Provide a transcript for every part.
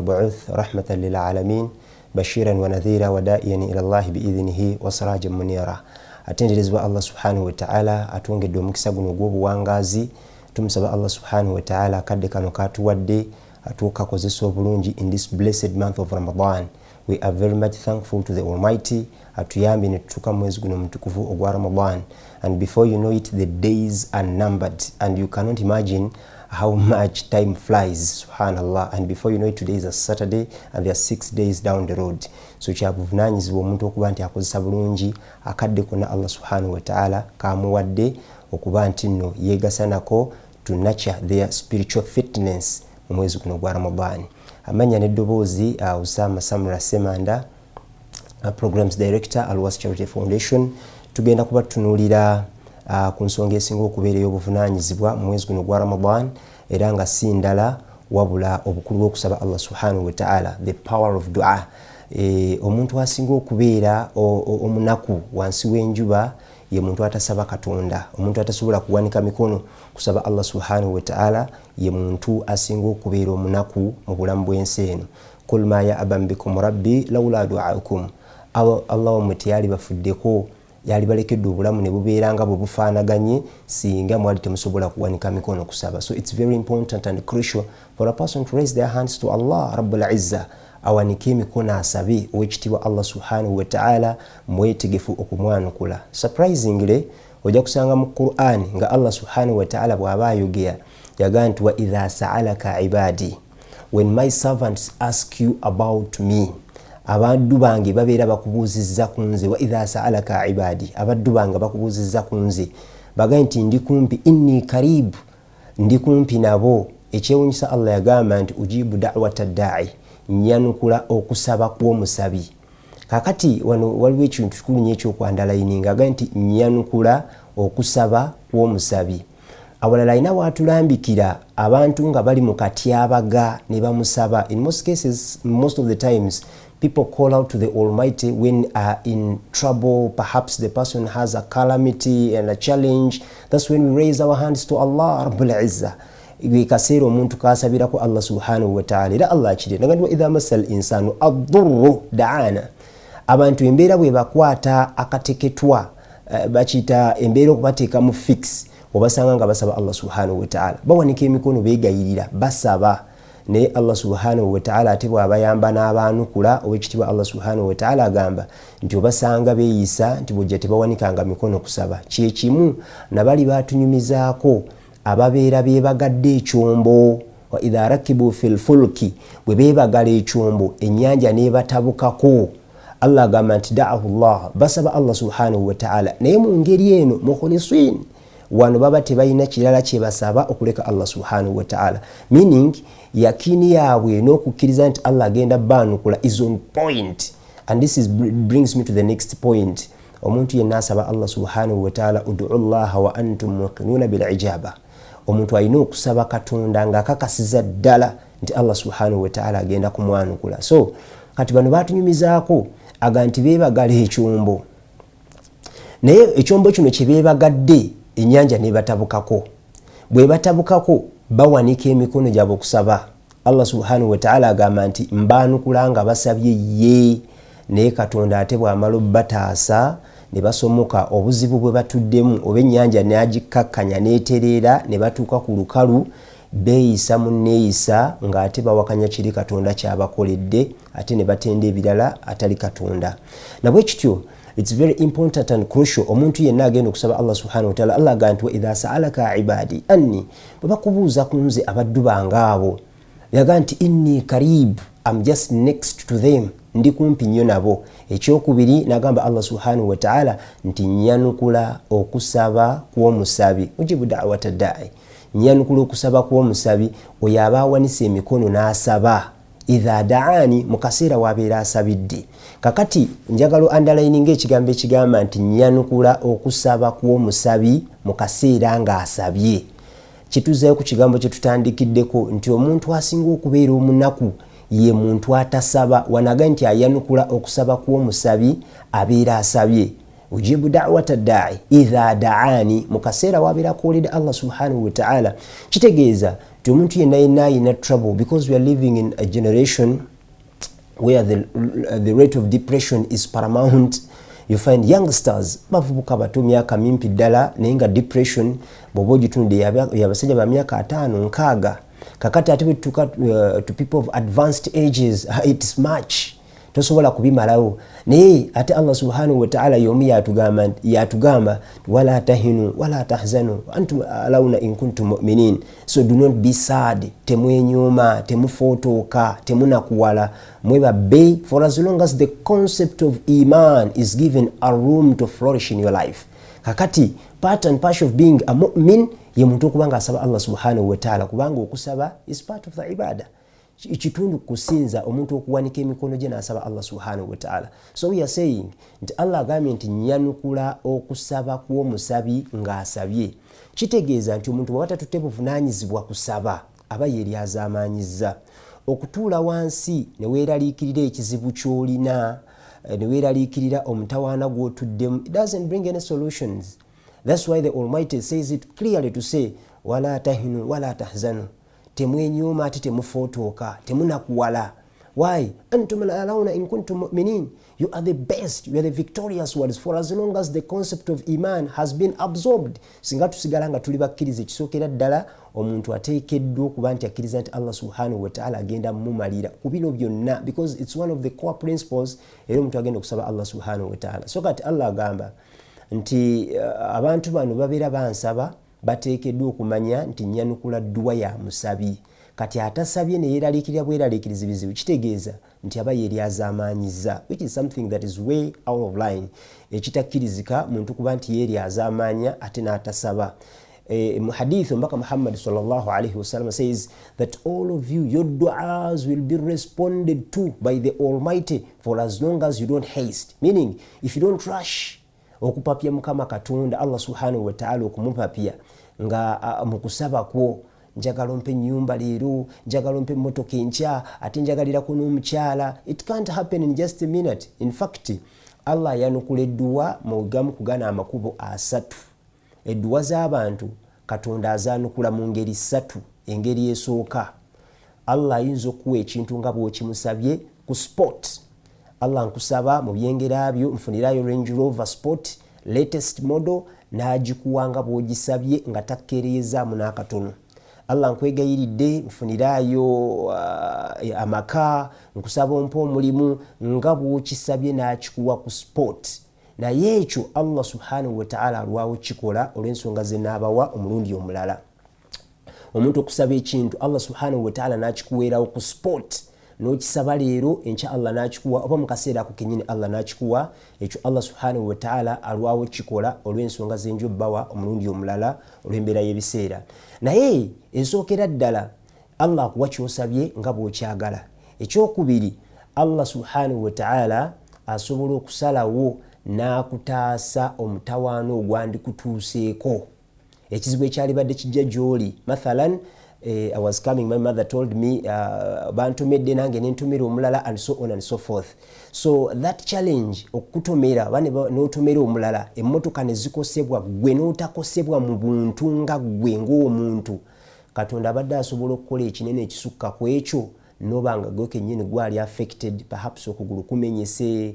بعث رحمة للعالمين بشيرا ونذيرا ودائيا إلى الله بإذنه وسراجا منيرا. Atenderezebwa Allah subhanahu wa ta'ala atwongedde omukisa guno gw'obuwangazi. Tumusaba Allah subhanahu wa ta'ala akadde kano katuwadde atukakozesa obulungi in this blessed month of Ramadan. We are very much thankful to the Almighty atuyambe ne tutuuka mwezi guno mutukuvu ogwa Ramadan. And before you know it, the days are numbered and you cannot imagine how much time flies, subhanallah. And before you know it, today is a Saturday and there are 6 days down the road. So kyabuvunanyizibwa omuntu okuba nti akozesa bulungi akadde konna Allah subhanahu wa ta'ala kamuwadde okuba nti nno yegasa nako to nurture their spiritual fitness mu mwezi guno gwa Ramadan. Amanya n'eddoboozi Husama Ssemanda, Programs Director, Alwaasi Charity Foundation. Tugenda kuba tunuulira ku nsonga esinga okubeera ey'obuvunanyizibwa mu mwezi guno gwa Ramadan, era nga si ndala wabula obukulu bw'okusaba Allah subhanahu wa ta'ala, the power of dua. Omuntu asinga okubeera omunaku wansi w'enjuba ye muntu atasaba Katonda, omuntu atasobola kuwanika mikono kusaba Allah subhanahu wa ta'ala ye muntu asinga okubeera omunaku mu bulamu bw'ensi eno. Kul ma ya'ban bikum rabbi lawla du'aukum. Allah omuti yali bafuddeko, yali balekedde obulamu ne bubeera nga bwe bufaanaganye singa mwali temusobola kuwanika mikono kusaba. So it's very important and crucial for a person to raise their hands to Allah Rabbul Izza, awanike emikono asabe owekitiibwa Allah subhanahu wa ta'ala mwetegefu okumwanukula. Surprisingly, ojja kusanga mu Qur'an nga Allah subhanahu wa ta'ala bw'aba ayogera yagaa nti wa idha sa'alaka ibadi, when my servants ask you about me, abaddu bange babeera bakubuuzizza ku nze. Wa idha sa'alaka ibadi, abaddu bange bakubuuzizza ku nze bagaye nti ndi kumpi, inni karibu, ndi kumpi nabo. Ekyewuunyisa Allah yagamba nti ujibu da'wata da'i, nyanukula okusaba kw'omusabi. Kakati wano waliwo ekintu kikulu nnyo ekyokwandalayininga, agaye nti nyanukula okusaba kw'omusabi. Awalala alina waatulambikira abantu nga bali mu katyabaga ne bamusaba. In most cases, most of the times, people call out to the Almighty when are in trouble. Perhaps the person has a calamity and a challenge. That's when we raise our hands to Allah Rabbul Izza. Kaseera omuntu kasabirako Allah subhanahu wa ta'ala. Era Allah akiri nagandi idha masal insanu ad-durru da'ana. Abantu embeera bwe bakwata akateketwa bakita embeera okubateeka mu fix, obasanga nga basaba Allah subhanahu wa ta'ala, bawanika emikono beegayirira basaba. Ne Allah subhanahu wa ta'ala ate bw'abayamba n'abaanukula, owekitiibwa Allah subhanahu wa ta'ala agamba nti obasanga beeyisa nti bw'ojja tebawanikanga mikono kusaba. Kyekimu nabali baatunyumizaako ababeera beebagadde ekyombo. Wa idha rakibu fil fulki, bwe beebagala ekyombo ennyanja n'ebatabukako, Allah agamba nti da'ahu Allah, basaba Allah subhanahu wa ta'ala naye mu ngeri eno mukhlisin, wano baba tebalina kirala kye basaba okuleka Allah subhanahu wa ta'ala, meaning yakini yaabwe n'okukkiriza nti Allah agenda baanukula is on point. And this brings me to the next point. Omuntu yenna asaba Allah subhanahu wa ta'ala ud'u Allah wa antum muqinuna bil ijaba. Omuntu alina okusaba Katonda nga akakasiza ddala nti Allah subhanahu wa ta'ala agenda kumwanukula. So kati bano baatunyumizaako aga nti beebagala ekyombo, naye ekyombo kino kye beebagadde ennyanja n'ebatabukako. Bwe batabukako bawanika emikono gyabwe okusaba. Allah subhanahu wa ta'ala agamba nti mbaanukula nga basabye ye. Naye Katonda ate bw'amala obbataasa ne basomoka obuzibu bwe batuddemu, oba ennyanja n'agikkakkanya n'etereera ne batuuka ku lukalu, beeyisa mu neeyisa ng'ate bawakanya kiri Katonda ky'abakoledde, ate ne batenda ebirala atali Katonda. Nabwe kityo it's very important and crucial omuntu yenna agenda okusaba Allah subhanahu wa ta'ala. Allah agamba nti wa idha sa'alaka ibadi anni, bwe bakubuuza ku nze abaddu bange abo, yagamba nti inni karib, I'm just next to them, ndi kumpi nnyo nabo. Ekyokubiri nagamba Allah subhanahu wa ta'ala nti nyanukula okusaba kw'omusabi, ujibu da'wata da'i, nyanukula okusaba kw'omusabi, oyo aba awanise emikono n'asaba. Idha da'ani, mu kaseera wabeera asabidde. Kakati njagala underlining ekigambo ekigamba nti nyanukula okusaba kw'omusabi mu kaseera ng'asabye. Kituzeeyo ku kigambo kye tutandikiddeko nti omuntu asinga okubeera omunaku ye muntu atasaba. Wanaga nti ayanukula okusaba kw'omusabi abeera asabye. Ujibu da'wata da'i idha da'ani, mu kaseera wabeera akooledde Allah subhanahu wa ta'ala. Kitegeeza nti omuntu yenna ayina trouble, because we are living in a generation where the rate of depression is paramount. You find youngsters bavubuka bato myaka mimpi ddala naye nga depression bw'oba ogitunudde yabasajja ba myaka 5 6 kakati ate bituuka to people of advanced ages, it's much tosobola kubimalawo. Naye ate Allah subhanahu wa ta'ala yomu yatugamba wala tahinu wala tahzanu antum alawna in kuntum mu'minin. So do not be sad, temwenyoma, temufootoka, temunakuwala, mweba bay, for as long as the concept of iman is given a room to flourish in your life. Kakati part and parcel of being a mu'min ye muntu okubanga asaba Allah subhanahu wa ta'ala, kubanga okusaba is part of the ibadah. Ikitundu kusinza omuntu okuwanika emikono gye n'asaba Allah subhanahu wa ta'ala. So we are saying nti Allah agambye nti nyanukula okusaba kw'omusabi ng'asabye. Kitegeeza nti omuntu bw'aba tatute buvunaanyizibwa kusaba aba yeeryazaamaanyizza. Okutuula wansi ne weeraliikirira ekizibu ky'olina, ne weeraliikirira omutawaana gw'otuddemu, it doesn't bring any solutions. That's why the Almighty says it clearly to say wala tahinu wala tahzanu, temwenyoma ate temufootoka, temunakuwala. Why? Antum alawna in kuntum mu'minin. You are the best, you are the victorious ones for as long as the concept of iman has been absorbed. Singa tusigala nga tuli bakkiriza, ekisookera ddala omuntu ateekeddwa okuba nti akkiriza nti Allah subhanahu wa ta'ala agenda mumalira ku bino byonna, because it's one of the core principles era omuntu agenda okusaba Allah subhanahu wa ta'ala. So kati Allah agamba nti abantu bano babeera bansaba bateekeddwa okumanya nti nyanukula dduwa ya musabi. Kati atasabye ne yeeraliikirira bweraliikiriza bizibu, kitegeeza nti aba yeeryazaamaanyizza, which is something that is way out of line. Ekitakkirizika muntu kuba nti yeeryazaamaanya ate n'atasaba. Mu hadith mbaka Muhammad sallallahu alayhi wasallam says that all of you, your du'as will be responded to by the Almighty for as long as you don't haste. Meaning, if you don't rush okupapya Mukama Katonda Allah subhanahu wa ta'ala okumupapya nga mukusaba kwo, njagala ompe nyumba leero, njagala ompe mmotoka enkya, ate njagalirako n'omukyala. It can't happen in just a minute. In fact, Allah yanukula edduwa mu gamu ku gano amakubo 3. Edduwa z'abantu Katonda azaanukula mu ngeri 3. Engeri esooka, Allah ayinza okuwa ekintu nga bw'okimusabye ku sport. Allah nkusaba mu byengera byo nfunirayo Range Rover Sport latest model, n'agikuwanga bw'ogisabye nga takkeerezaamu n'akatono. Allah nkwegayiridde nfunirayo amaka, nkusaba ompa omulimu nga bw'okisabye n'akikuwa ku sport. Naye ekyo Allah subhanahu wa ta'ala alwawo kikola olw'ensonga ze n'abawa omulundi omulala. Omuntu okusaba ekintu Allah subhanahu wa ta'ala n'akikuweerawo ku sport, n'okisaba leero enkya Allah n'akikuwa, oba mu kaseera ako kennyini Allah n'akikuwa, ekyo Allah subhanahu wa ta'ala alwawo kikola olw'ensonga z'enjo bbawa omulundi omulala olw'embeera y'ebiseera. Naye ensookera ddala Allah akuwa ky'osabye nga bw'okyagala. Ekyokubiri, Allah subhanahu wa ta'ala asobola okusalawo n'akutaasa omutawaana ogwandikutuuseeko, ekizibu ekyalibadde kijja gy'oli. Mathalan, I was coming, my mother told me bantomedde nange nentomera omulala, and so on and so forth. So that challenge okutomera n'otomera omulala, emmotoka ne zikosebwa, gwe n'otakosebwa mu buntu nga gwe ng'omuntu, Katonda abadde asobola okukola ekinene ekisukka ku ekyo, nobanga gwe kennyini gwali affected, perhaps okugulu kumenyese,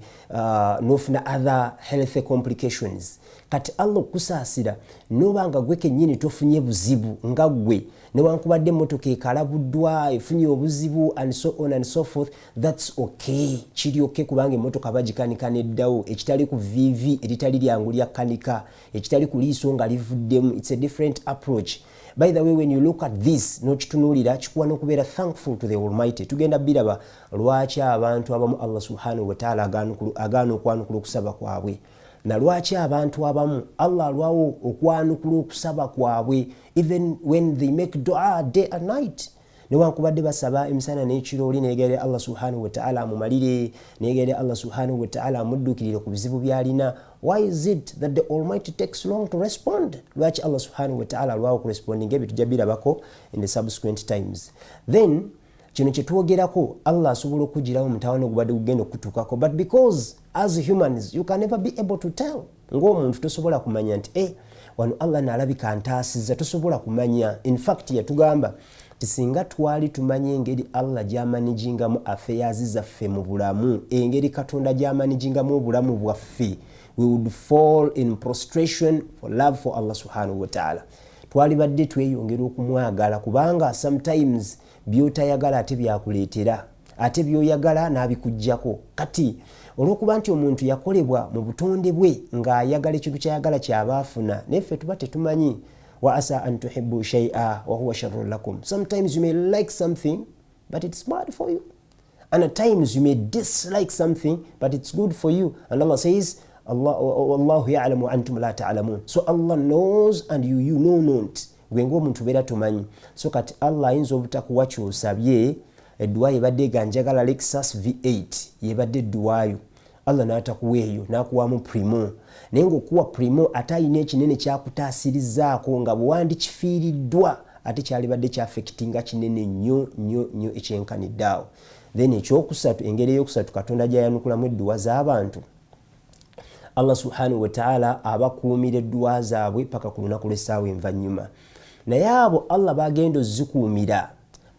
n'ofuna other health complications. Kati Allah okusaasira nobanga gwe kennyini tofunye buzibu nga gwe, newankubadde emmotoka ekalabuddwa efunye obuzibu, and so on and so forth, that's okay. Kiri okay kubanga emmotoka bagikanika neddawo, ekitali ku VV eritali lyangu lya kanika, ekitali ku liiso nga livuddemu. It's a different approach. By the way, when you look at this, n'okitunuulira kikuwa n'okubeera thankful to the Almighty. Tugenda biraba lwaki abantu abamu Allah subhanahu wa ta'ala agaana okwanukula okusaba kwabwe, na lwaki abantu abamu Allah alwawo okwanukula okusaba kwabwe even when they make dua day and night. Newankubadde basaba emisana n'ekiro, oli neegerera Allah subhanahu wa ta'ala amumalire, neegerera Allah subhanahu wa ta'ala amuddukirire ku bizibu byalina. Why is it that the Almighty takes long to respond? Lwaki Allah subhanahu wa ta'ala alwawo ku responding ebyo tujja birabako in the subsequent times. Then kino kyetwogerako Allah asobola okugirawo mutawaana ogubadde gugenda okutuukako, but because as humans you can never be able to tell. Ng'omuntu tosobola kumanya nti wano Allah nalabika ntaasizza, tosobola kumanya. In fact yatugamba tisinga twali tumanye engeri Allah gyamanigingamu affairs zaffe mu bulamu, engeri Katonda gyamanigingamu obulamu bwaffe, we would fall in prostration for love for Allah subhanahu wa ta'ala. Twali badde tweyongera okumwagala kubanga sometimes byotayagala ate byakuleetera, ate byoyagala n'abikujjako. Kati olw'okuba nti omuntu yakolebwa mu butonde bwe ng'ayagala ekintu kyayagala kyabaafuna, neffe tuba tetumanyi. Wa asa an tuhibbu shay'a wa huwa sharrun lakum. Sometimes you may like something but it's bad for you, and at times you may dislike something but it's good for you. And Allah says, Wallahu ya'lamu wa antum la ta'lamun. So Allah knows and you know not. Gwengo omuntu beera tumanyi. So kati Allah ayinza obutakuwa ky'osabye, edduwa yebadde ganjagala Lexus V8 yebadde edduwayo, Allah n'atakuwa eyo n'akuwamu primo, naye ng'okuwa primo ate ayina ekinene kyakutaasirizaako nga bwewandikifiiriddwa ate kyalibadde kyafekitinga kinene nnyo ekyenkaniddeawo. Then ekyokusatu, engeri eyokusatu Katonda gy'ayanukulamu edduwa z'abantu, Allah subhanahu wa ta'ala abakuumira edduwa zaabwe paka ku lunaku lw'essaawa envannyuma. Naye abo Allah bagenda ozikuumira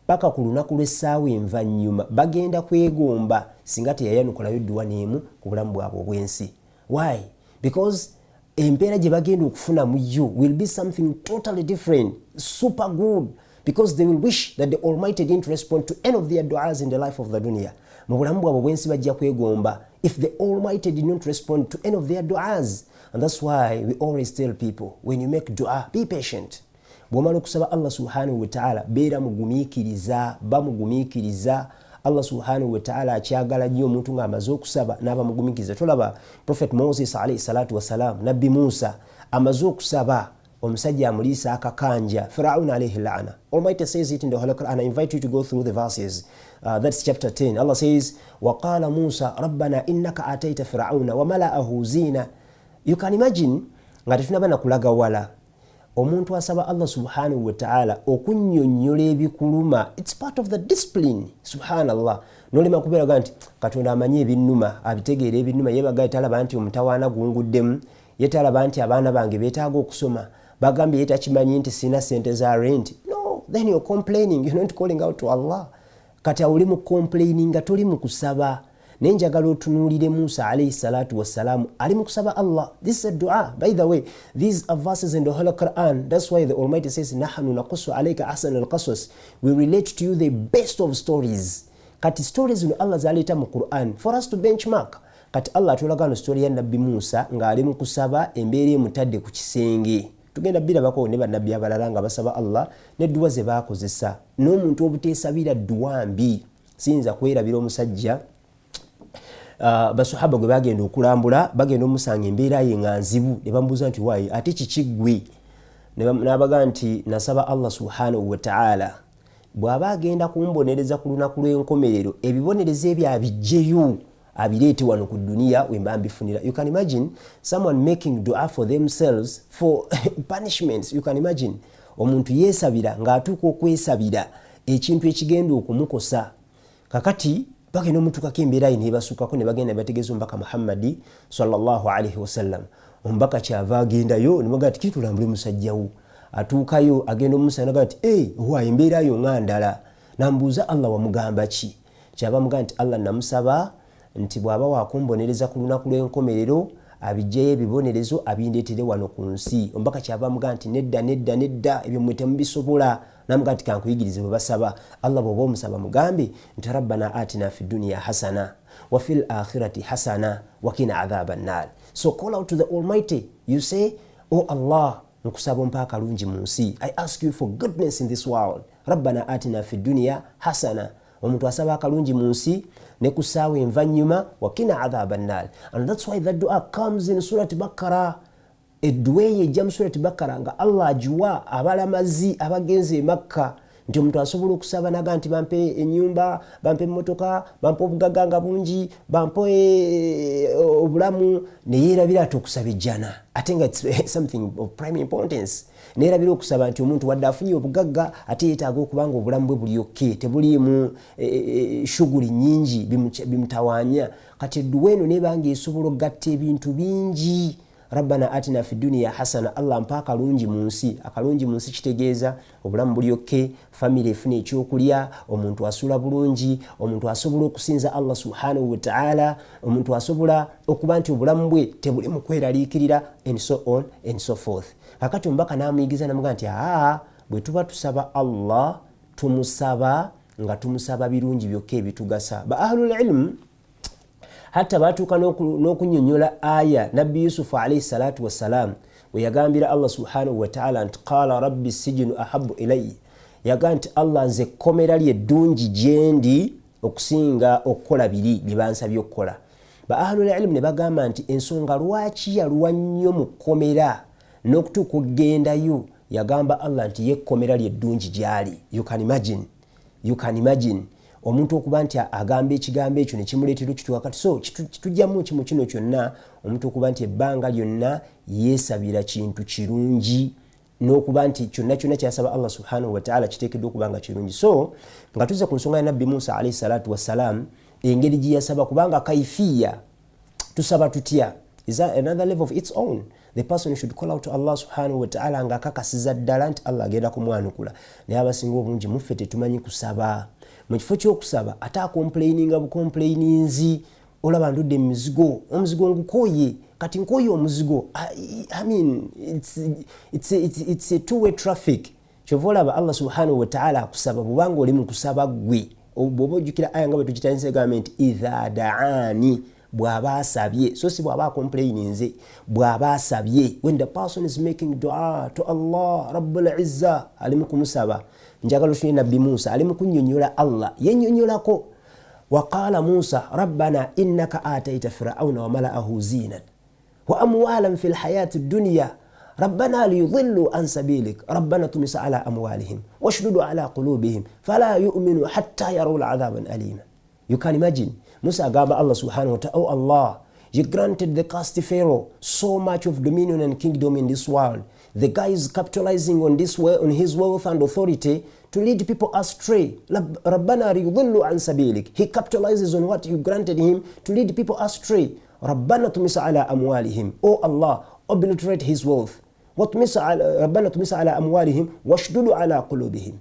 paka ku lunaku lw'essaawa envannyuma bagenda kwegomba singa teyayanukulayo edduwa n'emu ku bulamu bwabwe obw'ensi. Why? Because empeera gye bagenda okufuna mu yo will be something totally different, super good, because they will wish that the Almighty didn't respond to any of their du'as in the life of the dunya. Mu bulamu bwabwe obw'ensi bajja kwegomba if the Almighty did not respond to any of their du'as. And that's why we always tell people, when you make dua, be patient. Bw'omala okusaba Allah subhanahu wa ta'ala beera mugumiikiriza, bamugumiikiriza. Allah subhanahu wa ta'ala akyagala nnyo omuntu ng'amaze okusaba n'abamugumiikiriza. Tolaba Prophet Moses alayhi salatu wassalam, Nabbi Musa amaze okusaba, omusajja amuliisa akakanja, Firaun alayhi la'ana. Almighty says it in the Holy Quran. I invite you to go through the verses. That's chapter 10. Allah says, وَقَالَ مُوسَى رَبَّنَا إِنَّكَ آتَيْتَ فِرْعَوْنَ وَمَلَأَهُ زِينَةً. You can imagine nga tetunaba na kulaga wala omuntu asaba Allah subhanahu wa ta'ala okunnyonnyola ebikuluma. It's part of the discipline. Subhanallah. Nolema kubeera nti Katonda amanyi ebinnuma, abitegeera ebinnuma, yebaga talaba nti omutawaana gunguddemu, yetalaba nti abaana bange beetaaga okusoma, bagambye yetakimanyi nti sina sente za rent. No, then you're complaining, you're not calling out to Allah. Kati oli mu complaining nga toli mu kusaba. Nenjagala otunuulire Musa alayhi salatu wassalamu ali mu kusaba Allah. This is a dua. By the way, these are verses in the Holy Quran. That's why the Almighty says, nahnu naqussu alayka ahsana al-qasas. We relate to you the best of stories. Kati stories in Allah zaleta mu Quran for us to benchmark. Kati Allah atulaga no story ya Nabbi Musa nga ali mu kusaba embeera emutadde ku kisenge. Tugenda birabako ne bannabbi abalala nga basaba Allah n'edduwa ze baakozesa. N'omuntu obuteesabira dduwa mbi siyinza kwerabira omusajja basahaba gwe bagenda okulambula, bagenda omusanga embeera ye nga nzibu, ne bamubuuza nti waayi ate kiki ggwe? N'abaga nti nasaba Allah subhanahu wa ta'ala bw'aba agenda kumbonereza ku lunaku lw'enkomerero ebibonerezo ebyo abijjeyo abireete wano ku duniya wemba mbifunira. You can imagine someone making dua for themselves for punishments. You can imagine omuntu yeesabira ng'atuuka okwesabira ekintu ekigenda okumukosa. Kakati bagenda omutukako embeera ye nebasukkako ne bagenda bategeeza omubaka Muhammadi sallallahu alaihi wasallam. Omubaka kyava agendayo ne baga ati kitulambule musajjawo. Atuukayo agenda omumusana naga ati wa embeera yo nga ndala. Nambuuza Allah wamugamba ki? Kyava mugamba nti Allah namusaba nti bw'aba wakumbonereza ku lunaku lw'enkomerero abijjeyo ebibonerezo abindeetere wano ku nsi. Omubaka kyava mugamba nti nedda ebyo mmwe temubisobola. Namugamba nti kankuyigirize bwe basaba. Allah bw'oba omusaba mugambe nti rabbana atina fi dunya hasana wa fil akhirati hasana wa qina adhaban nar. So call out to the Almighty. You say, oh Allah, nkusaba ompa akalungi mu nsi. I ask you for goodness in this world. Rabbana atina fi dunya hasana. Omuntu asaba akalungi mu nsi ne ku ssaawa envannyuma wa qina adhaban nar. And that's why that dua comes in Surat Baqarah. Edduwa eyo ejja mu Surat Baqarah nga Allah agiwa abalamazi abagenze e Makka nti omuntu asobola okusaba naga nti bampe ennyumba, bampe emmotoka, bampe obugagga nga bungi, bampe obulamu, ne yeerabira ati okusaba ejjana. Ate nga it's something of prime importance. Neerabira okusaba nti omuntu wadde afunye obugagga ate yeetaaga okuba nga obulamu bwe buli okke, tebuliimu shuguli nnyingi bimutawaanya. Kati edduwa eno neeba nga esobola okugatta ebintu bingi. rabbana atina fid dunya hasana, Allah mpa akalungi mu nsi. Akalungi mu nsi kitegeeza obulamu bulyokke, family efune ekyokulya, omuntu asula bulungi, omuntu asobola okusinza Allah subhanahu wa ta'ala, omuntu asobola okuba nti obulamu bwe tebuli mu kweraliikirira, and so on and so forth. Kakati omubaka n'amuyigiza n'amuga nti bwe tuba tusaba Allah tumusaba nga tumusaba birungi byokka ebitugasa. Ba ahlul ilm hatta batuuka n'okunnyonnyola aya nabbi Yusufu alayhi salatu wassalam we yagambira Allah subhanahu wa ta'ala nti qala rabbi sijinu ahabbu ilayya, yaga nti Allah nze ekkomera lyeddungi gyendi okusinga okukola biri bye bansabye okukola. Ba ahlul ilm ne bagamba nti ensonga lwaki yalwa nnyo mu kkomera n'okutuuka okugendayo, yagamba Allah nti yekkomera lyeddungi gyali. You can imagine omuntu okuba nti agamba ekigambo ekyo ne kimuleetera ekituuka kati. So kitujjamu kimu kino kyonna, omuntu okuba nti ebbanga lyonna yeesabira kintu kirungi, n'okuba nti kyonna kyasaba Allah subhanahu wa ta'ala kiteekeddwa okuba nga kirungi. So nga tuze ku nsonga ya nabbi Musa alayhi salatu wassalam, engeri gye yasaba, kubanga kaifiya tusaba tutya is another level of its own. The person should call out to Allah subhanahu wa ta'ala nga akakasiza ddala nti Allah agenda kumwanukula. Naye abasinga obungi muffe tetumanyi kusaba. Mu kifo ky'okusaba ate akomplaininga bukomplaininzi, olaba ndudde muzigo, omuzigo ngukooye, kati nkooye omuzigo. I mean it's a two-way traffic. Kyova olaba Allah subhanahu wa ta'ala akusaba bw'obanga oli mu kusaba gwe. Bw'oba ojjukira aya nga bwe tukitandise gavumenti idha da'ani, bw'aba asabye, so si bw'aba akomplaininze, bw'aba asabye. When the person is making dua to Allah Rabbul Izza, ali mu kumusaba. Njagala oshune nabbi Musa ali mu kunnyonnyola Allah, yennyonnyolako. Waqala Musa rabbana innaka ataita fir'auna wa mala'ahu zinan wa amwalan fil hayati dunya rabbana liyudhillu an sabilik rabbana tumis ala amwalihim washdud ala qulubihim fala yu'minu hatta yarawul adhaban alima. You can imagine Musa agamba Allah subhanahu wa ta'ala, oh Allah, you granted the cursed Pharaoh so much of dominion and kingdom in this world. The guy is capitalizing on his wealth and authority to lead people astray. Rabbana liyudhillu an sabilik. He capitalizes on what you granted him to lead people astray. Rabbana tumis ala amwalihim. Oh Allah, obliterate his wealth. Rabbana tumis ala amwalihim washdud ala qulubihim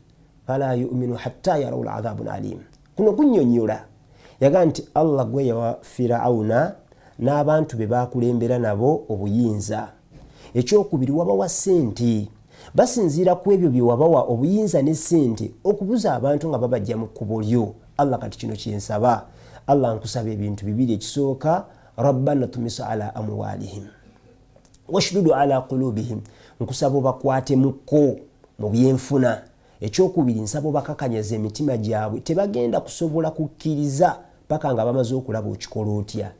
fala yu'minu hatta yarawul adhabun alim. Kuno kunnyonnyola yaga nti Allah gwe yawa Firauna n'abantu be bakulembera nabo obuyinza. Ekyokubiri wabawa ssente, basinziira ku ebyo bye wabawa obuyinza ne ssente okubuza abantu nga babajja mu kkubo lyo. Allah kati kino kyensaba, Allah nkusaba ebintu bibiri. Ekisooka rabbana tumis ala amwalihim washdudu ala qulubihim, nkusaba bakwate mukko mu byenfuna. Ekyokubiri nsaba bakakanyaza emitima gyabwe, tebagenda kusobola kukkiriza paka nga bamaze okulaba okikola otya.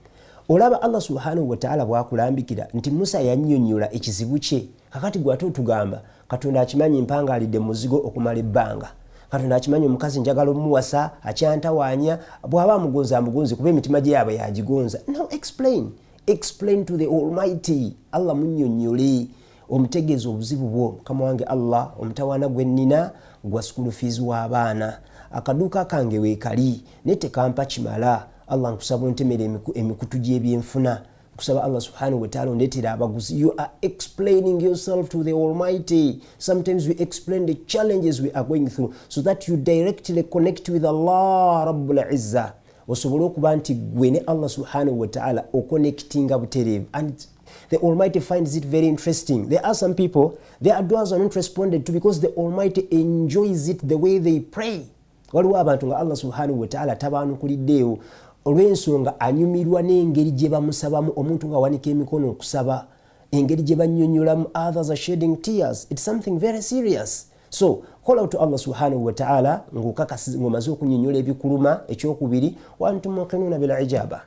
Olaba Allah subhanahu wa ta'ala bwakulambikira nti Musa yannyonnyola ekizibu kye. Kakati gwe ate otugamba Katonda akimanyi mpangalidde muzigo okumala ebbanga. Katonda akimanyi omukazi njagala omuwasa akyantawaanya, bw'aba amugonzi kuba emitima gye yaba yagigonza. No, explain to the Almighty. Allah munnyonnyole omutegeeza obuzibu bwo. Mukama wange Allah, omutawaana gwe nnina gwa school fees w'abaana, akaduuka kange weekali ne tekampa kimala. Allah nkusaba ontemere emikutu gy'ebyenfuna. Nkusaba Allah subhanahu wa ta'ala ondeetera abaguzi. You are explaining yourself to the Almighty. Sometimes we explain the challenges we are going through so that you directly connect with Allah Rabbul Izza. Osobole okuba nti gwe ne Allah subhanahu wa ta'ala oconnectinga butereevu. And the Almighty finds it very interesting. There are some people, their duas are not responded to because the Almighty enjoys it the way they pray. Waliwo abantu nga Allah subhanahu wa ta'ala tabaanukuliddeewo olw'ensonga anyumirwa n'engeri gye bamusabamu. Omuntu nga wanika emikono okusaba, engeri gye bannyonnyolamu, others are shedding tears. It's something very serious. So call out to Allah subhanahu wa ta'ala ng'omaze okunnyonnyola ebikuluma. Ekyokubiri wa antum muqinuna bil ijaba,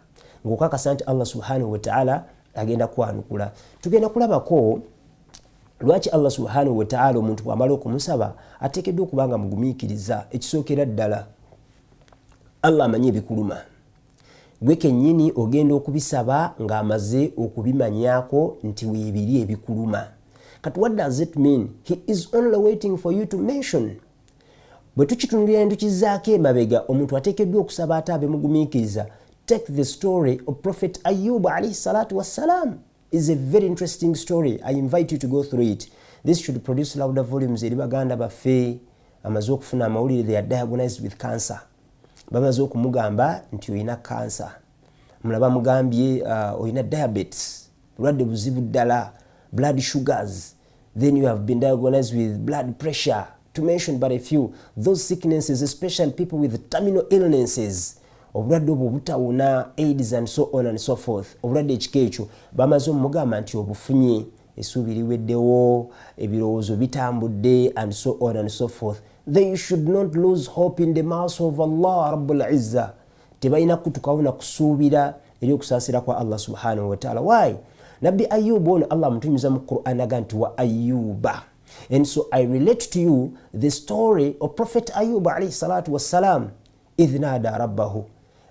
ng'okakasa nti Allah subhanahu wa ta'ala agenda kwanukula. Tugenda kulabako lwaki Allah subhanahu wa ta'ala omuntu bw'amala okumusaba ateekeddwa okuba nga mugumiikiriza. Ekisookera ddala Allah amanyi ebikuluma. Gwe kennyini ogenda okubisaba ng'amaze okubimanyaako nti weebiri ebikuluma. Kati what does it mean? He is only waiting for you to mention. Bwe tukitunulira ne tukizaako emabega, omuntu ateekeddwa okusaba ate abe mugumiikiriza. Take the story of Prophet Ayyub alayhi salatu wassalam. is a very interesting story. I invite you to go through it. This should produce louder volumes. Eri baganda baffe amaze okufuna amawulire they are diagnosed with cancer. Bamaze okumugamba nti oyina cancer. Mulaba mugambye oyina diabetes, bulwadde buzibu ddala, blood sugars. Then you have been diagnosed with blood pressure, to mention but a few. Those sicknesses, especially people with terminal illnesses, obulwadde obwo butawuna, AIDS and so on and so forth. Obulwadde ekika ekyo bamaze omugamba nti obufunye, essuubi liweddewo, ebirowoozo bitambudde and so on and so forth. They should not lose hope in the mercy of Allah Rabbul Izza. Tebalina kutukawo na kusuubira eri okusaasira kwa Allah subhanahu wa ta'ala. Why? Nabbi Ayyub ono Allah mutumiza mu Qur'an aga nti wa Ayyuba. And so I relate to you the story of Prophet Ayyub alayhi salatu wassalam idh nada rabbahu.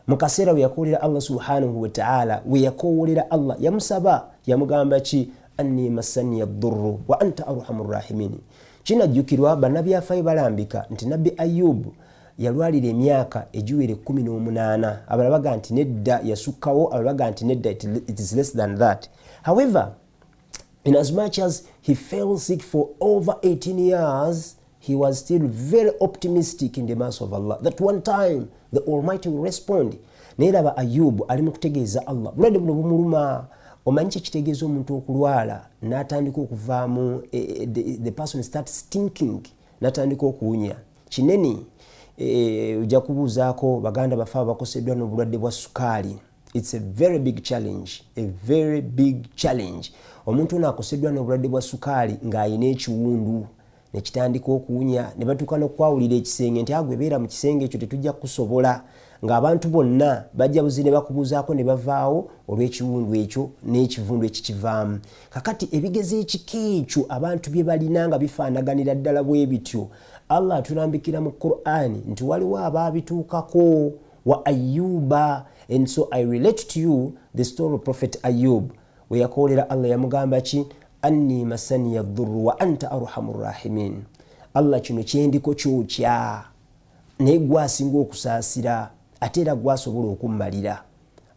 Mukasera we yakolera Allah subhanahu wa ta'ala, we yakolera Allah yamusaba yamugamba ki anni massani yadurru wa anta arhamur rahimin. Kinajjukirwa bannabyafayo balambika nti Nabbi Ayyub yalwalira emyaka egiwere 18. Abalala baga nti nedda yasukkawo, abalala baga nti nedda it is less than that. However, in as much as he fell sick for over 18 years, he was still very optimistic in the mercy of Allah that one time the Almighty will respond. Neraba Ayyub ali mu kutegeeza Allah bulwadde buno bumuluma. Omanyi kitegeeza omuntu okulwala n'atandika okuvaamu the person starts stinking, n'atandika okuwunya kinene. Ujja kubuuzaako baganda bafa bakoseddwa n'obulwadde bwa sukaali. It's a very big challenge, a very big challenge. Omuntu ono akoseddwa n'obulwadde bwa sukaali ng'ayina ekiwundu ne kitandika okuwunya, ne batuuka n'okwawulira ekisenge nti agwe beera mu kisenge ekyo tetujja kusobola, ng'abantu bonna bajja buzi ne bakubuuzaako ne bavaawo olw'ekiwundu ekyo n'ekivundu ekikivaamu. Kakati ebigezi ekika ekyo abantu bye balina nga bifaanaganira ddala bwe bityo, Allah atulambikira mu Qur'an nti waliwo abaabituukako wa Ayyuba. And so I relate to you the story of Prophet Ayyub we yakolera Allah yamugamba ki anni masani yadurru wa anta arhamur rahimin. Allah kino kyendiko kyokya naye gwasinga okusaasira ate era gwasobola okummalira.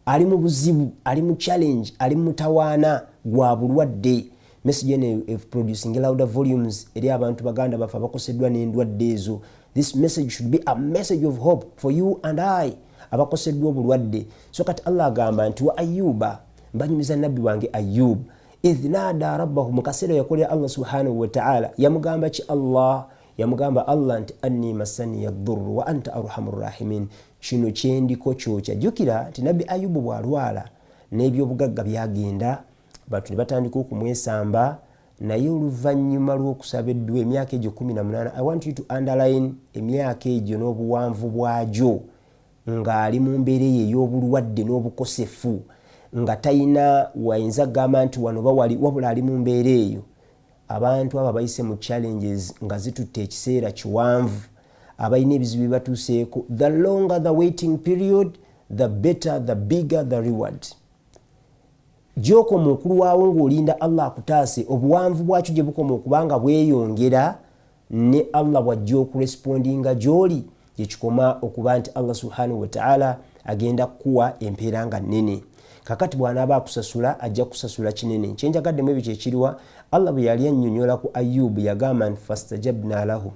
Ali mu buzibu, ali mu challenge, ali mu mutawaana gwa bulwadde. Message eno producing louder volumes eri abantu baganda bafa bakoseddwa n'endwadde ezo. This message should be a message of hope for you and I abakoseddwa obulwadde. So kati Allah agamba nti wa Ayyuba, mbanyumiza nabbi wange Ayyub idh nada rabbahu, mukasera yakolera Allah subhanahu wa ta'ala yamugamba ki Allah, yamugamba Allah nti anni massani yadurru wa anta arhamur rahimin. Kino kyendiko kyokya. Jjukira nti Nabbi Ayyub bw'alwala n'ebyobugagga byagenda, batu ne batandika okumwesamba, naye oluvannyuma lw'okusaba eddwa emyaka egyo 18. I want you to underline emyaka egyo n'obuwanvu bwagyo ng'ali mu mbeera ey'obulwadde n'obukosefu, nga tayina wayinza gamba nti wano bawali, wabula ali mu mbeera eyo. Abantu abo bayise mu challenges nga zitutte ekiseera kiwanvu, abayina ebizibu batuuseeko, the longer the waiting period, the better, the bigger the reward. Gy'okoma okulwawo ng'olinda Allah akutaase, obuwanvu bwakyo gye bukoma okubanga bweyongera, ne Allah bw'ajja okurespondinga gy'oli, gye kikoma okuba nti Allah subhanahu wa ta'ala agenda kuwa empeera nga nnene. Kakati bw'anaaba akusasula ajja kusasula kinene. Kyenjagaddemu ebyo kye kiriwa Allah bwe yali annyonnyola ku Ayyub yagamba nti fastajabna lahu,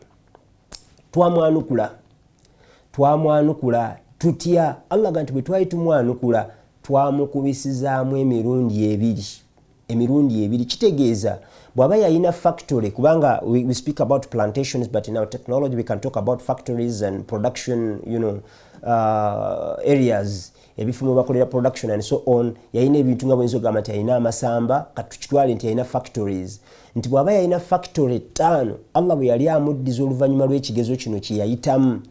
twamwanukula tutya. Allah ga nti bwe twali tumwanukula twamukubisizaamu emirundi ebiri. Kitegeeza bw'aba yalina factory, kubanga we speak about plantations, but in our technology we can talk about factories and production, areas, ebifumo bakolera production and so on. Yalina ebintu nga bwenzo gamba nti yalina amasamba, katukitwale nti yalina factories. Nti bw'aba yalina factory 5, Allah bwe yali amuddiza oluvannyuma lw'ekigezo kino kye yayitamu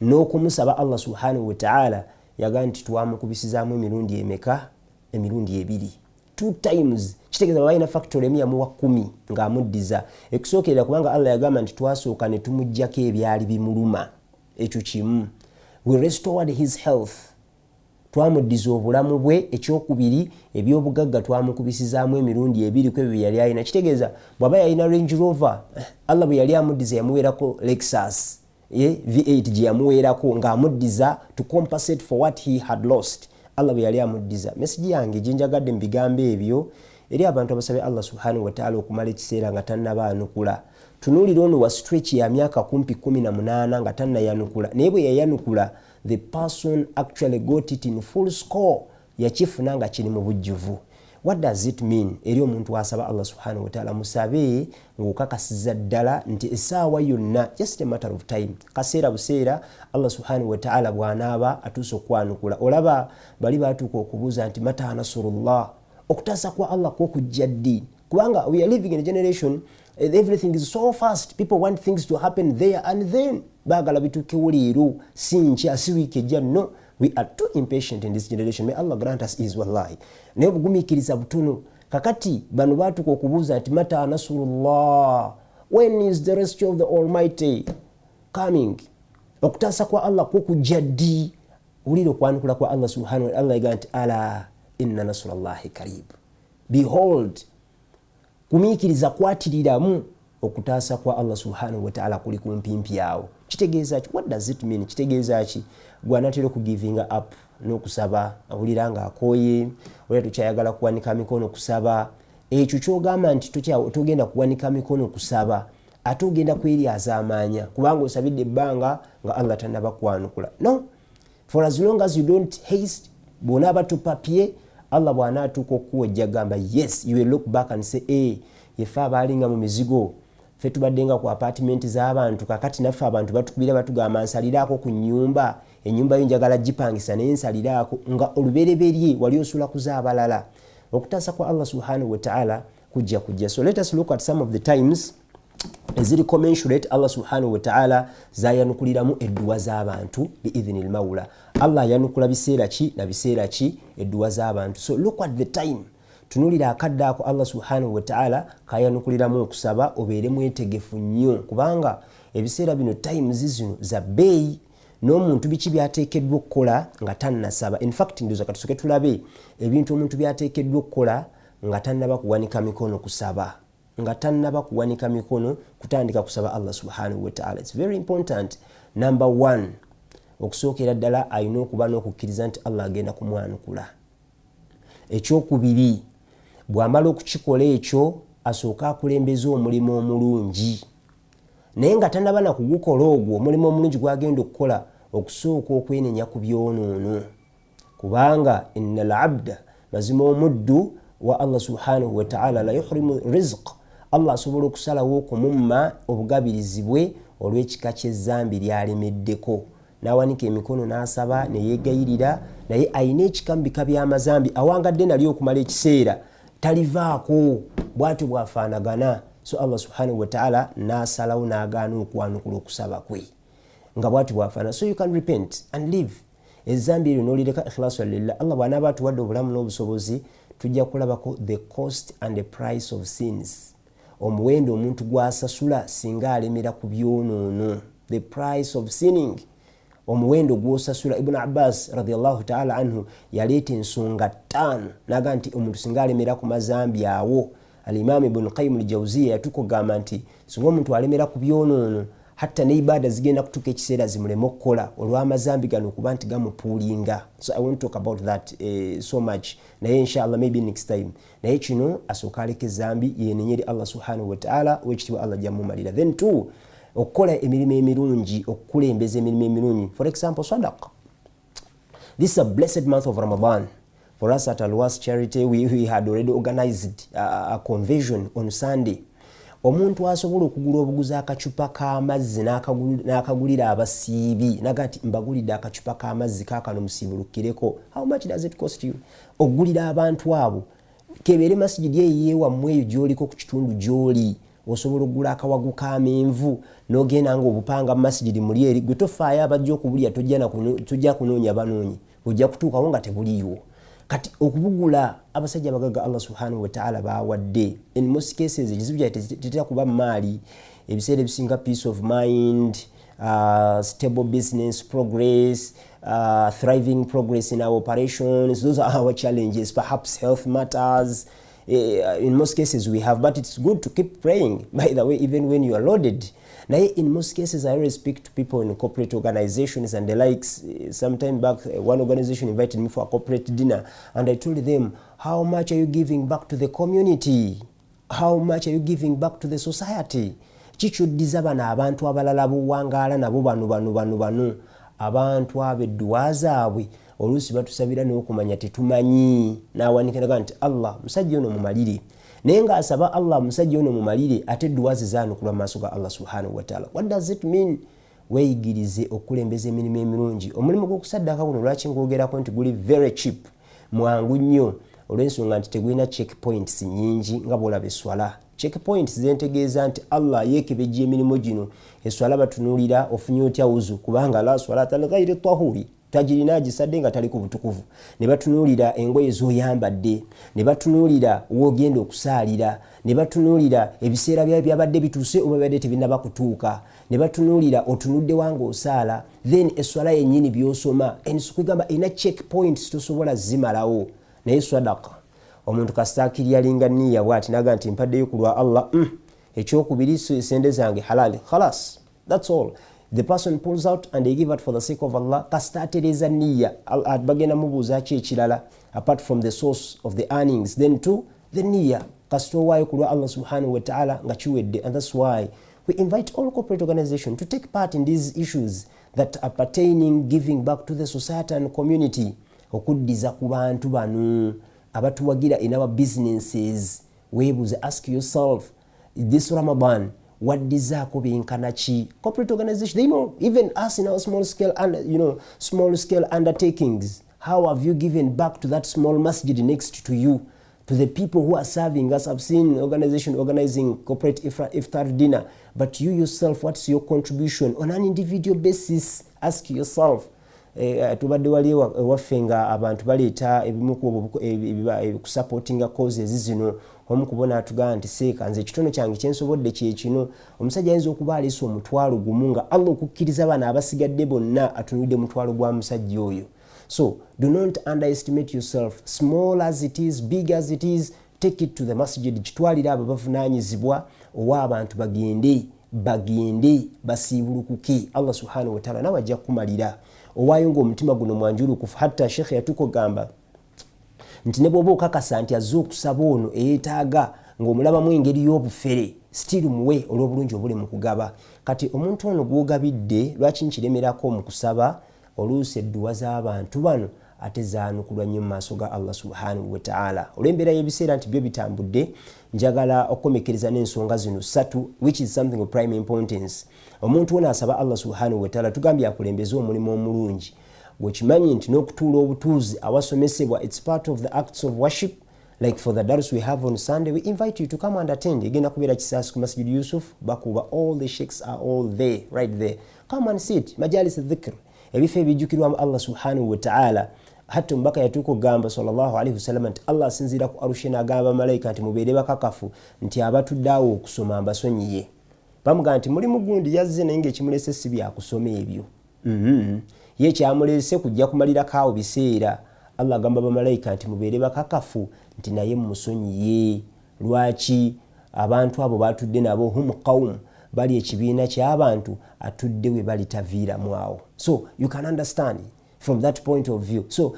n'okumusaba Allah subhanahu wa ta'ala, yaga nti twamukubisizaamu emirundi emeka? Emirundi 2. 2 times. Kitegeeza bw'aba yalina factory 110 ng'amuddiza. Ekusookerera kubanga Allah yagamba nti twasooka ne tumuggyako ebyali bimuluma. Ekyo kimu. We restored his health. Twamuddiza obulamu bwe. Ekyokubiri, ebyobugagga twamukubisizaamu emirundi 2 ku ebyo yali alina. Kitegeeza bw'aba yalina Range Rover, Allah bwe yali amuddiza yamuweerako Lexus V8 gye yamuweerako ng'amuddiza to compensate for what he had lost. Allah bwe yali amuddiza. Message yange gye njagadde mbigambo ebyo eri abantu abasabe Allah subhanahu wa ta'ala okumala ekiseera nga tannabaanukula. Tunulira ono wa stretch ya myaka kumpi 18 nga tannayanukula, naye bwe yayanukula the person actually got it in full score, yakifuna nga kiri mu bujjuvu. What does it mean? Eri omuntu asaba Allah subhanahu wa ta'ala musabe ng'okakasiza ddala nti essaawa yonna, just a matter of time, kaseera buseera Allah subhanahu wa ta'ala bw'anaaba atuuse okwanukula. Olaba bali baatuuka okubuuza nti mata nasrullah, okutaasa kwa Allah kw'okujja ddi? Kubanga we are living in a generation everything is so fast, people want things to happen there and then. Baagala bituukewo leero, si nkya, si wiiki ejja. No, we are too impatient in this generation. May Allah grant us ease wallahi. Naye obugumiikiriza butono. Kakati bano baatuuka okubuuza nti mata nasrullah, when is the rescue of the Almighty coming? Okutaasa kwa Allah kw'okujja ddi? Wulira okwanukula kwa Allah subhanahu wa ta'ala. Allah yagamba nti ala inna nasrullahi karib, behold, kumiikiriza kwatiriramu okutaasa kwa Allah subhanahu wa ta'ala kuli kumpimpi awo. Kitegeeza ki? What does it mean? Kitegeeza ki? Gwanatera okugivinga up n'okusaba, awulira nga akooye, olera tokyayagala kuwanika mikono kusaba. Ekyo kyogamba nti togenda kuwanika mikono kusaba, ate ogenda kweryaza amaanya kubanga osabidde ebbanga nga Allah tannaba kwanukula. No, for as long as you don't haste, bw'onaaba topapye, Allah bw'anaatuuka okuwojja gamba yes, you will look back and say yefe abaalinga mu mizigo, ffe tubaddenga ku apartment z'abantu, kakati naffe abantu batukubira batugamba nsaliraako ku nnyumba, ennyumba yo njagala gipangisa naye nsaliraako, nga olubereberye wali osula kuzaabalala. Okutaasa kwa Allah subhanahu wa ta'ala kujja. So let us look at some of the times eziri commensurate Allah subhanahu wa ta'ala zayanukuliramu edduwa z'abantu biidhnil mawla. Allah yanukula biseera ki na biseera ki edduwa z'abantu. So look at the time. Tunulira akadde ako Allah subhanahu wa ta'ala kayanukuliramu okusaba, obeere mwetegefu nnyo kubanga ebiseera bino times zino za bbeeyi, n'omuntu biki byateekeddwa okukola nga tannasaba. In fact ndoza katusoke tulabe ebintu omuntu byateekeddwa okukola nga tannaba kuwanika mikono kusaba, nga tannaba kuwanika mikono kutandika kusaba Allah subhanahu wa ta'ala. It's very important. Number 1, okusookera ddala ayina okuba n'okukkiriza nti Allah agenda kumwanukula. Ekyokubiri, bw'amala okukikola ekyo asooka akulembeza omulimu omulungi, naye nga tannaba na kugukola ogwo omulimu omulungi gwagenda okukola, okusooka okwenenya ku byonoono, kubanga innal abda, mazima omuddu wa Allah subhanahu wa ta'ala la yuhrimu rizq, Allah asobola okusalawo okumumma obugabirizi bwe olw'ekika ky'ezzambi lyalemeddeko. N'awanika emikono n'asaba neyeegayirira, naye ayina ekika mu bika by'amazambi awangadde nali okumala ekiseera talivaako, bw'atyo bw'afaanagana. So Allah subhanahu wa ta'ala n'asalawo n'agaana okwanukula okusaba kwe nga bw'atyo bw'afaanagana. So you can repent and live. Ezzambi eryo n'olireka ikhlasu lillah. Allah bw'anaaba atuwadde obulamu n'obusobozi, tujja kulabako the cost and the price of sins, omuwendo omuntu gw'asasula singa alemera ku byonoono. The price of sinning, omuwendo gw'osasula. Ibn Abbas radiyallahu ta'ala anhu yaleeta ensonga 5 naga nti omuntu singa alemera ku mazambi awo. Al-Imam Ibn Qayyim al-Jawziyya yatukugamba nti singa omuntu alemera ku byonoono, hatta ne ibada zigenda kutuuka ekiseera zimuleme okukola olw'amazambi gano okuba nti gamupuulinga. So I won't talk about that so much, naye inshallah maybe next time. Naye kino asooka aleka ezambi yenenye eri Allah subhanahu wa ta'ala, wekitiibwa Allah jamumalira. Then 2, okukola emirimu emirungi, okukulembeza emirimu emirungi. For example, sadaqa. This is a blessed month of Ramadan. For us at Alwaasi charity, we had already organized a conversion on Sunday. Omuntu asobola okugula obuguzi akacupa k'amazzi n'akagulira abasiibi, naga nti mbagulidde akacupa k'amazzi kaakano musiibulukireko. How much does it cost you? Okugulira abantu abo, kebeere masijidi eyeewammwe eyo gy'oliko ku kitundu gy'oli. Osobola okugula akawagu k'amenvu n'ogenda ng'obupanga mu masijidi muli eri, gwe tofaayo abajja okubulya, tojja kunoonya banoonyi, ojja kutuukawo nga tebuliiwo. Kati okubugula abasajja abagaga Allah subhanahu wa ta'ala bawadde. In most cases ekizibu kyali tetera kuba maali, ebiseera ebisinga peace of mind, stable business progress, thriving progress in our operations. Those are our challenges. Perhaps health matters. in most cases we have, but it's good to keep praying, by the way, even when you are loaded. Now, in most cases, I always speak to people in corporate organizations and the likes. Some time back, one organization invited me for a corporate dinner, and I told them, how much are you giving back to the community? How much are you giving back to the society? Chichuddiza bano abantu abalala buwangaala nabo bano abantu ab'edduwa zaabwe oluusi batusabira n'okumanya tetumanyi n'awanikiraga nti Allah musajja ono mumalire naye ng'asaba Allah musajja ono mumalire ate edduwa ze zaanukulwa mu maaso ga Allah subhanahu wa ta'ala. What does it mean? Weeyigirize okulembeza emirimu emirungi. Omulimu gw'okusaddaaka guno lwaki ngwogerako nti guli very cheap, mwangu nnyo, olw'ensonga nti tegulina checkpoints nnyingi nga bw'olaba eswala. Checkpoints zentegeeza nti Allah yeekebejja emirimu gino. Eswala batunuulira ofunye otya wuzu kubanga la swalata li ghayri tahuri, tajirina agisadde nga tali ku butukuvu. Ne batunuulira engoye z'oyambadde, ne batunuulira w'ogenda okusaalira, ne batunuulira ebiseera byabadde bituuse oba byabadde tebinnaba kutuuka, ne batunuulira otunudde wanga osaala, then eswala yennyini by'osoma. Ensukugamba ina checkpoints tosobola zimalawo. Naye swadaka omuntu kasitaakirya linga nniya bw'ati naga nti mpaddeyo ku lwa Allah, ekyokubiri sente zange halali, khalas, that's all. The person pulls out and they give it for the sake of Allah. Kasitaatereza nniya bagenda mubuuza ki ekirala apart from the source of the earnings, then to the nniya kasita owaayo ku lwa Allah subhanahu wa ta'ala nga kiwedde. And that's why we invite all corporate organizations to take part in these issues that are pertaining giving back to the society and community. Okuddiza ku bantu bano abatuwagira in our businesses. Weebuuze, ask yourself, this Ramadan, what dizaako benkana ki? Corporate organization, they know, even us in our small scale and small scale undertakings, how have you given back to that small masjid next to you, to the people who are serving us? I've seen organization organizing corporate iftar dinner, but you yourself, what's your contribution on an individual basis? Ask yourself. Tubadde wali ewaffe nga abantu baleeta ebimu ku supportinga causes zino. Omu kubona atugamba nti seeka nze ekitono kyange kyensobodde kyekino. Omusajja ayinza okuba aleese omutwalo gumu nga Allah okukkiriza bano abasigadde bonna atunudde mutwalo gwa musajja oyo. So do not underestimate yourself. Small as it is, big as it is, take it to the masjid. Kitwalira abo bavunaanyizibwa owa abantu bagende basiibulukuke. Allah subhanahu wa ta'ala nawe ajja kumalira. Owaayo ng'omutima guno mwanjulukufu. Hatta Sheikh yatukugamba nti ne bw'oba okakasa nti azze okusaba ono eyeetaaga ng'omulabamu engeri y'obufere, still muwe olw'obulungi obuli mu kugaba. Kati omuntu ono gw'ogabidde lwaki nkiremerako mu kusaba? Oluusi edduwa z'abantu bano ate zaanukulwa nnyo mu maaso ga Allah subhanahu wa ta'ala. Olw'embeera y'ebiseera nti byo bitambudde, njagala okukomekereza n'ensonga zino ssatu, which is something of prime importance. Omuntu ono asaba Allah subhanahu wa ta'ala tugambye akulembeze omulimu omulungi. Gwekimanyi nti n'okutuula obutuuzi awasomesebwa, it's part of the acts of worship. Like for the dars we have on Sunday, we invite you to come and attend. Egenda kubeera Kisaasi ku Masjid Yusuf Bakuba. All the sheikhs are all there, right there. Come and sit. Majalis al-dhikr. Ebifo ebijjukirwamu Allah subhanahu wa ta'ala. Hatta mbaka yatukugamba sallallahu alaihi wasallam nti Allah asinziira ku arushe n'agamba malayika nti mubeere bakakafu nti abatuddeawo okusoma mbasonyiye. Bamugamba nti mulimu gundi yazze naye ng'ekimulese si byakusoma ebyo. Ye kyamulese kujja kumalirako awo biseera. Allah agamba bamalayika nti mubeere bakakafu nti naye musonyiye. Lwaki? Abantu abo batudde nabo hum qawm, bali ekibiina ky'abantu atudde we bali taviiramu awo. So you can understand from that point of view. So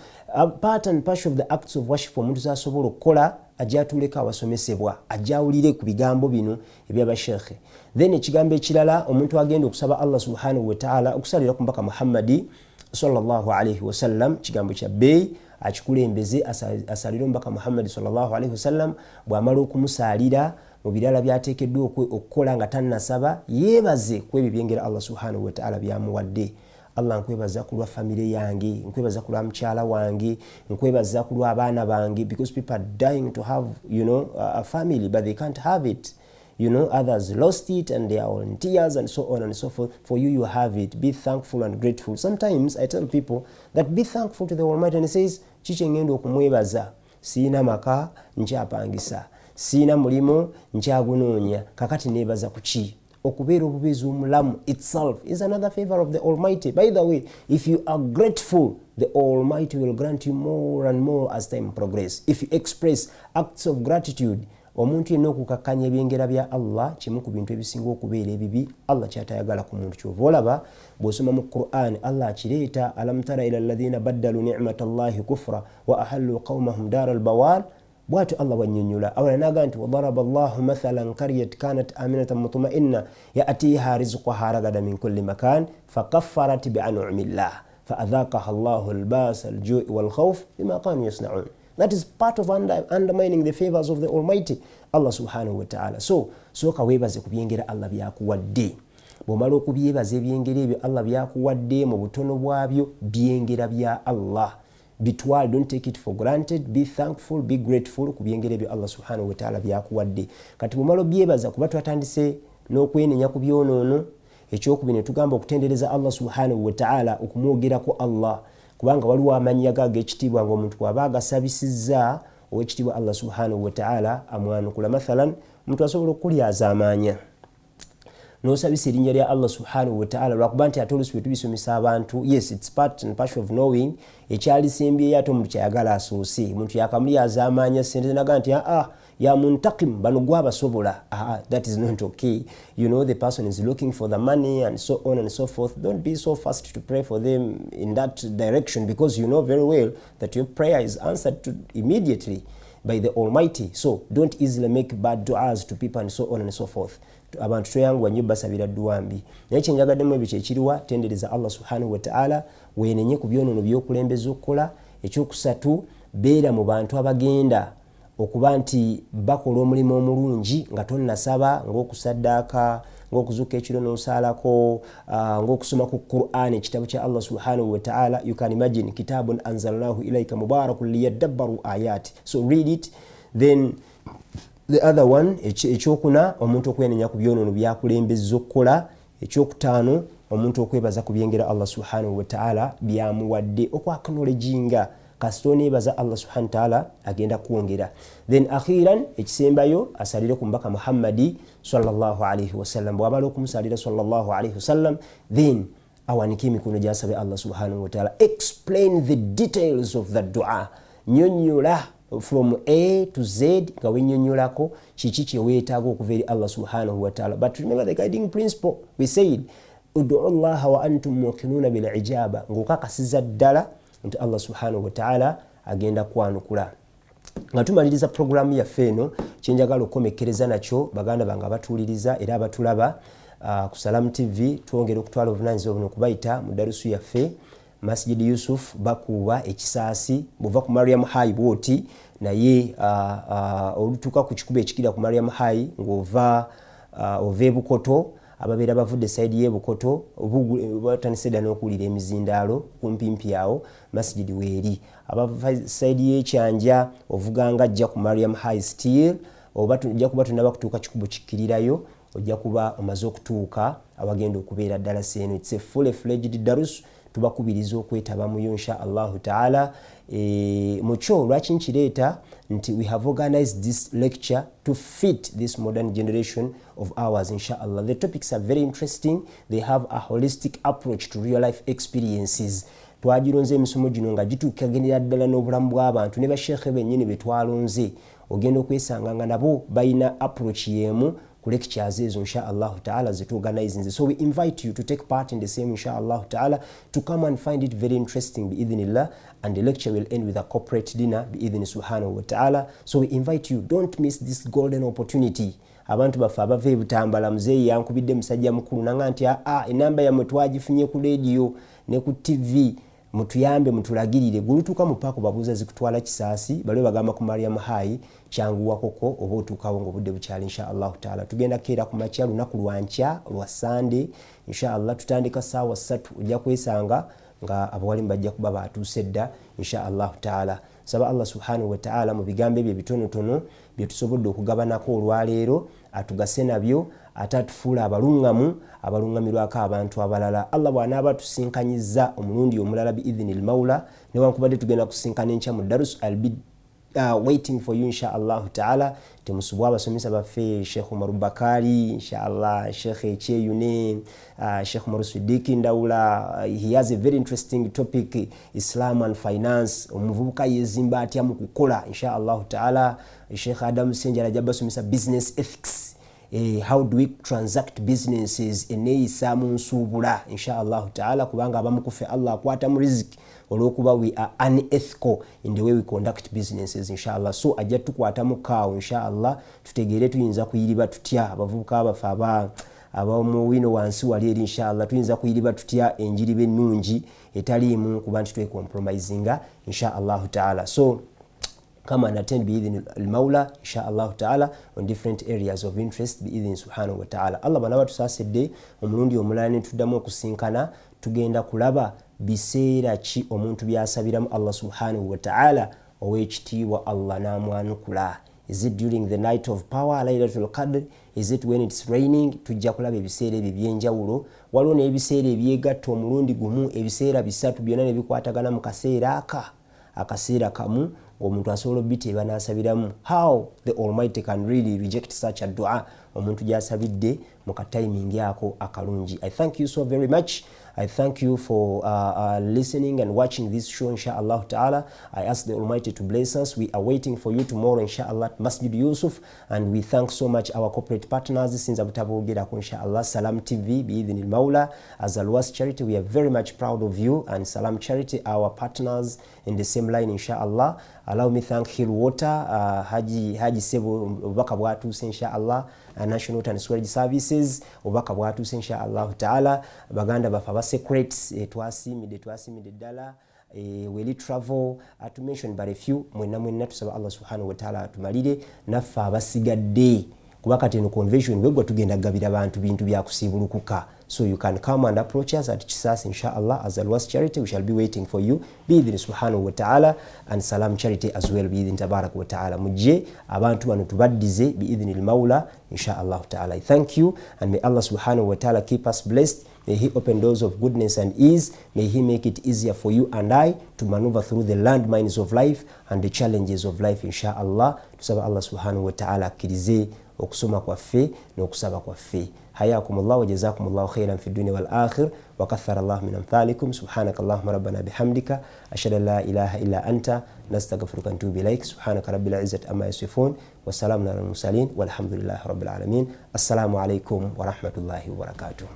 part and parcel of the acts of worship omuntu z'asobola okukola ajja atuleka awasomesebwa, ajja awulire ku bigambo bino eby'abashekhe. Then ekigambo ekirala omuntu agenda okusaba Allah subhanahu wa ta'ala okusalira ku mbaka Muhammadi sallallahu alaihi wasallam, kigambo kya bbeeyi akikulembeze asalire omubaka Muhammadi sallallahu alaihi wasallam. Bw'amala okumusaalira mu birala byateekeddwa okukola nga tannasaba, yeebaze ku ebyo byengera Allah subhanahu wa ta'ala byamuwadde. Allah nkwebaza ku lwa family yange, nkwebaza ku lwa mukyala wange, nkwebaza ku lwa abaana bange, because people are dying to have a family but they can't have it. Others lost it and they are all in tears and so on and so forth. For you, you have it. Be thankful and grateful. Sometimes I tell people that be thankful to the Almighty, and he says, chiche ngendo okumwebaza, siina maka nkyapangisa, siina mulimo nkyagunoonya, kakati neebaza ku ki? okubeera obubeezi omulamu itself is another favor of the Almighty. By the way, if you are grateful, the Almighty will grant you more and more as time progress. If you express acts of gratitude, omuntu yenna okukakanya ebyengera bya Allah kimu ku bintu ebisinga okubeera ebibi Allah kyatayagala ku muntu. Kyova olaba bw'osoma mu Qur'an Allah akireeta alam tara ila alladhina baddalu ni'matallahi kufra wa ahallu qawmahum daral bawar. Bwatu Allah bwanyonyola awala naga nti wadaraba Allahu mathalan qaryatan kanat aminatan mutma'inna ya'tiha rizquha ragada min kulli makan fakaffarat bi'an'amillah fa'adhaqaha Allahu al-bas al-ju'i wal-khawf bima kanu yasna'un. That is part of undermining the favors of the Almighty Allah subhanahu wa ta'ala. So kawebaze kubyengera Allah byakuwadde. Bw'omala okubyebaza ebyengera ebyo Allah byakuwadde mu butono bwabyo byengera bya Allah. Bitwal, don't take it for granted. Be thankful, be grateful kubyengera ebyo Allah subhanahu wa ta'ala byakuwadde. Kati bw'omala obyebaza kuba twatandise n'okwenenya ku byonoono, ekyokubiri ne tugamba okutendereza Allah subhanahu wa ta'ala okumwogerako Allah. Kubanga waliwo amannya ag'ekitiibwa ng'omuntu bw'aba agasabisizza ow'ekitiibwa Allah subhanahu wa ta'ala amwanukula. Mathalan, omuntu asobola okulyaza amaanya n'osabisa erinnya lya Allah subhanahu wa ta'ala lwakuba nti ate oluusi bwe tubisomesa abantu, yes, it's part and parcel of knowing ekyalisembyeyo ate omuntu kyayagala asoose. Omuntu yakamulyaza amaanya sente naga nti ya muntakim bano gwabasobola. That is not okay. You know, the person is looking for the money and so on and so forth. Don't be so fast to pray for them in that direction, because you know very well that your prayer is answered immediately by the Almighty. So don't easily make bad du'as to people and so on and so forth. Abantu toyangu nnyo basabira dduwa mbi. Naye kyenjagaddemu ebyo kyekiriwa tendereza Allah subhanahu wa ta'ala, weenenye ku byonoono by'okulembeza okukola. Ekyokusatu, beera mu bantu abagenda okuba nti bakola omulimu omulungi nga tonnasaba, ng'okusaddaaka, ng'okuzuuka ekiro n'osaalako, ng'okusoma ku Qur'an ekitabo kya Allah subhanahu wa ta'ala. You can imagine kitabun anzalnahu ilayka mubarakun liyadabbaru ayati. So read it. Then the other one, ekyokuna, omuntu okwenenya ku byonoono byakulembeza okukola. Ekyokutaano, omuntu okwebaza ku byengera Allah subhanahu wa ta'ala byamuwadde, okwacknowledginga kasito nebaza Allah subhanahu wa ta'ala agenda kwongera. Then akhiran, ekisembayo asalire ku mbaka Muhammadi sallallahu alayhi wasallam. Bw'amala okumusalira sallallahu alayhi wasallam, then awanike emikono gy'asabe Allah subhanahu wa ta'ala. Explain the details of the dua. Nyonnyola from A to Z nga wennyonnyolako kiki kye weetaaga okuva eri Allah subhanahu wa ta'ala. But remember the guiding principle. We said ud'u Allah wa antum muqinuna bil ijaba, ng'okakasiza ddala nti Allah subhanahu wa ta'ala agenda kwanukula. Nga tumaliriza programu yaffe eno, kyenjagala okukomekkereza nakyo baganda bange abatuuliriza era abatulaba ku Salam TV, twongera okutwala obuvunaanyizibwa buno okubayita mu darusu yaffe Masjid Yusuf bakuba ekisaasi bw'ova ku Mariam High bwoti, naye olutuuka ku kikubo ekikira ku Mariam High ng'ova ebukoto, ababeera bavudde side y'ebukoto batandise dda n'okuwulira emizindaalo kumpimpi awo masjidi weeri. Abava side y'ekyanja ovuganga ajja ku Mariam High still, ojja kuba tunaba kutuuka kikubo kikkirirayo, ojja kuba omaze okutuuka awagenda okubeera ddala seeno. It's a full-fledged darus. Tubakubiriza okwetaba muyo insha Allahu ta'ala. Mukyo lwaki nkireeta nti we have organized this lecture to fit this modern generation of ours insha Allah. The topics are very interesting. They have a holistic approach to real life experiences. Twagironze emisomo gino nga gituukagenera ddala n'obulamu bw'abantu ne basheekhe bennyini be twalonze. Ogenda okwesanga nga nabo balina approach y'emu ku lectures ezo insha Allah ta'ala zituorganizing. So we invite you to take part in the same insha Allah ta'ala, to come and find it very interesting bi'idhnillah, and the lecture will end with a corporate dinner bi'idhni subhanahu wa ta'ala. So we invite you, don't miss this golden opportunity. Abantu baffe abava ebutambala, muzeeyi yankubidde musajja mukulu nanga nti enamba yammwe twagifunye ku radio ne ku TV, mutuyambe mutulagirire. Gulutuuka mu paako babuuza zikutwala kisaasi, baliwe bagamba ku Mariam High kyanguwa koko oba otuukawo ng'obudde bukyali insha Allah ta'ala. Tugenda keera ku makya lunaku lwa nkya lwa Sunday insha Allah, tutandika ssaawa 3 ojja kwesanga nga abawalimu bajja kuba batuuse dda insha Allah ta'ala. Saba Allah subhanahu wa ta'ala mu bigambo ebyo ebitonotono bye tusobodde okugabanako olwaleero atugase nabyo, ate atufuula abalungamirwako abantu abalala. Allah bw'anaaba tusinkanyizza omulundi omulala bi'idhnil mawla, newankubadde tugenda kusinkana enkya mu darus waiting for you inshallah ta'ala. Temusubwa abasomesa baffe Sheikh Umar Bakari inshallah, Sheikh Cheyune, Sheikh Umar Siddiqi Ndawula. He has a very interesting topic, Islam and finance. Omuvubuka yezimba atya mu kukola inshallah ta'ala. Sheikh Adam Senjala jabasomesa business ethics. How do we transact businesses eneeyisa mu nsuubula inshallah ta'ala, kubanga abamu kufe Allah akwata mu riziki olwokuba we are unethical in the way we conduct businesses inshallah. So ajja tukwata mu kaawo inshallah, tutegeere tuyinza kuyiriba tutya abavubuka abafe abamu wino wansi wali eri inshallah, tuyinza kuyiriba tutya enjiriba ennungi etaliimu kuba nti twecompromisinga inshallah ta'ala. So come and attend bi'idhni al-Mawla inshallah ta'ala on different areas of interest bi'idhni subhanahu wa ta'ala. Allah bana batusasidde omulundi omulala ne tuddamu okusinkana, tugenda kulaba biseera ki omuntu byasabiramu Allah subhanahu wa ta'ala ow'ekitiibwa Allah n'amwanukula. Is it during the night of power, Laylatul Qadr? Is it when it's raining? Tujja kulaba ebiseera ebyo ebyenjawulo. Waliwo n'ebiseera ebyegatta omulundi gumu, ebiseera bisatu byonna ne bikwatagana mu kaseera akaseera kamu omuntu asobola obiteeba n'asabiramu. How the Almighty can really reject such a dua omuntu gyasabidde mu katiming ako akalungi. I thank you so very much. I thank you for listening and watching this show inshallah ta'ala. I ask the Almighty to bless us. We are waiting for you tomorrow inshallah at Masjid Yusuf, and we thank so much our corporate partners since abutabogerako inshallah. Salam TV bi'idhni al-Mawla, as Alwaasi charity, we are very much proud of you, and Salam charity, our partners in the same line inshallah. Allow me thank Hill Water, Haji Sebo obubaka bwatuuse inshallah, National Water and Sewage Services obubaka bwatuuse inshallah ta'ala. Baganda bafe aba secrets twasimidde ddala. Weli travel to mention but a few, mwenna tusaba Allah subhanahu wa ta'ala atumalire naffe abasigadde kuba kati eno convention bwegwa tugenda gabira abantu bintu bya kusiibulukuka. So you can come and approach us at Chisas inshallah as Alwaasi charity. We shall be waiting for you bi'idhni subhanahu wa ta'ala, and Salam charity as well bi'idhni tabarak wa ta'ala. Mujje abantu bano tubaddize bi'idhni al-Mawla inshallah ta'ala. I thank you, and may Allah subhanahu wa ta'ala keep us blessed. May He open doors of goodness and ease. May He make it easier for you and I to maneuver through the landmines of life and the challenges of life inshallah. Tusaba Allah subhanahu wa ta'ala akkirize okusoma kwaffe n'okusaba kwaffe. حياكم الله وجزاكم الله خيرا في الدنيا والآخر وكثر الله من أمثالكم. سبحانك اللهم ربنا بحمدك أشهد أن لا إله إلا أنت نستغفرك ونتوب إليك. سبحانك رب العزة أما يصفون وسلام على المرسلين والحمد لله رب العالمين. السلام عليكم ورحمة الله وبركاته.